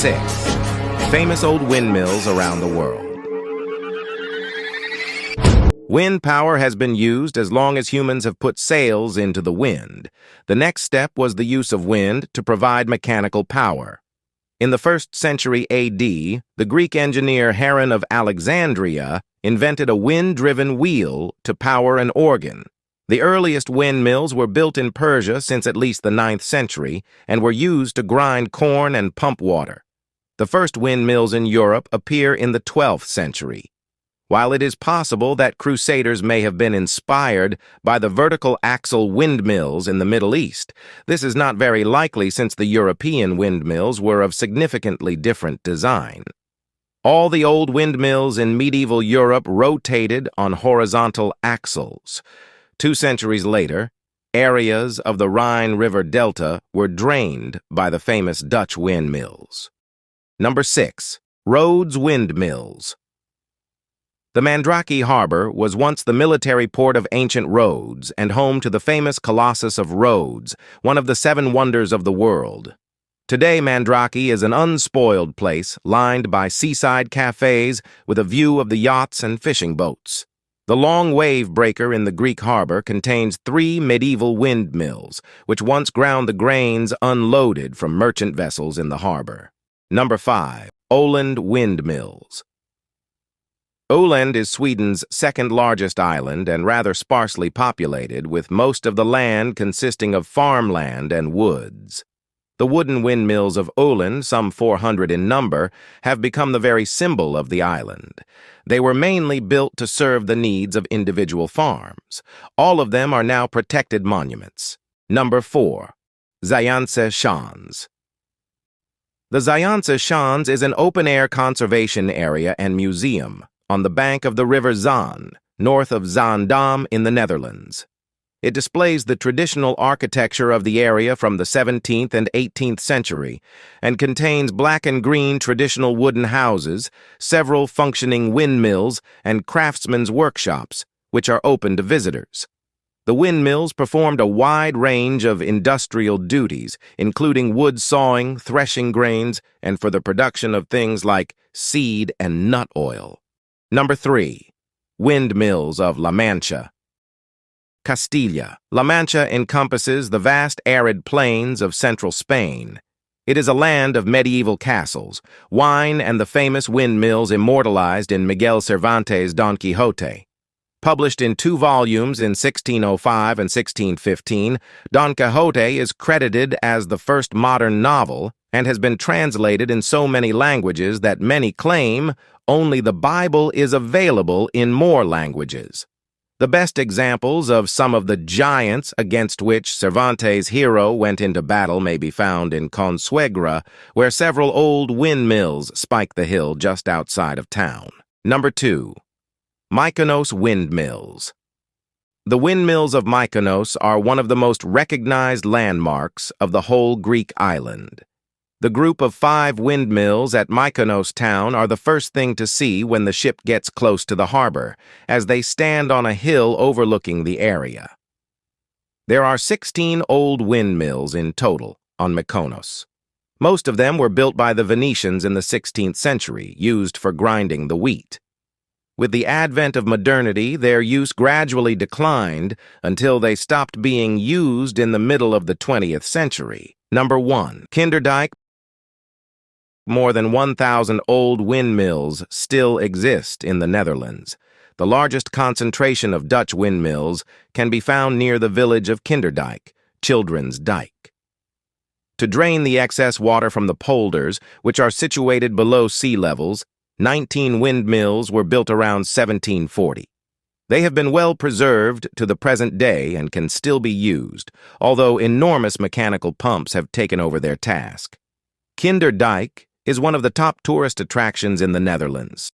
6. Famous old windmills around the world. Wind power has been used as long as humans have put sails into the wind. The next step was the use of wind to provide mechanical power. In the 1st century AD, the Greek engineer Heron of Alexandria invented a wind-driven wheel to power an organ. The earliest windmills were built in Persia since at least the 9th century and were used to grind corn and pump water. The first windmills in Europe appear in the 12th century. While it is possible that crusaders may have been inspired by the vertical axle windmills in the Middle East, this is not very likely since the European windmills were of significantly different design. All the old windmills in medieval Europe rotated on horizontal axles. 2 centuries later, areas of the Rhine River Delta were drained by the famous Dutch windmills. Number 6. Rhodes Windmills. The Mandrake Harbor was once the military port of ancient Rhodes and home to the famous Colossus of Rhodes, one of the 7 wonders of the world. Today, Mandrake is an unspoiled place lined by seaside cafes with a view of the yachts and fishing boats. The long wave breaker in the Greek harbor contains 3 medieval windmills, which once ground the grains unloaded from merchant vessels in the harbor. Number 5. Öland Windmills. Öland is Sweden's 2nd largest island and rather sparsely populated, with most of the land consisting of farmland and woods. The wooden windmills of Öland, some 400 in number, have become the very symbol of the island. They were mainly built to serve the needs of individual farms. All of them are now protected monuments. Number 4. Zayance Schans. The Zayance Schans is an open-air conservation area and museum on the bank of the river Zaan, north of Zaandam in the Netherlands. It displays the traditional architecture of the area from the 17th and 18th century and contains black and green traditional wooden houses, several functioning windmills, and craftsmen's workshops, which are open to visitors. The windmills performed a wide range of industrial duties, including wood sawing, threshing grains, and for the production of things like seed and nut oil. Number 3. Windmills of La Mancha. Castilla. La Mancha encompasses the vast arid plains of central Spain. It is a land of medieval castles, wine, and the famous windmills immortalized in Miguel Cervantes' Don Quixote. Published in 2 volumes in 1605 and 1615, Don Quixote is credited as the first modern novel and has been translated in so many languages that many claim only the Bible is available in more languages. The best examples of some of the giants against which Cervantes' hero went into battle may be found in Consuegra, where several old windmills spike the hill just outside of town. Number 2. Mykonos Windmills. The windmills of Mykonos are one of the most recognized landmarks of the whole Greek island. The group of 5 windmills at Mykonos town are the first thing to see when the ship gets close to the harbor, as they stand on a hill overlooking the area. There are 16 old windmills in total on Mykonos. Most of them were built by the Venetians in the 16th century, used for grinding the wheat. With the advent of modernity, their use gradually declined until they stopped being used in the middle of the 20th century. Number 1. Kinderdijk. More than 1,000 old windmills still exist in the Netherlands. The largest concentration of Dutch windmills can be found near the village of Kinderdijk, Children's Dyke. To drain the excess water from the polders, which are situated below sea levels, 19 windmills were built around 1740. They have been well preserved to the present day and can still be used, although enormous mechanical pumps have taken over their task. Kinderdijk is one of the top tourist attractions in the Netherlands.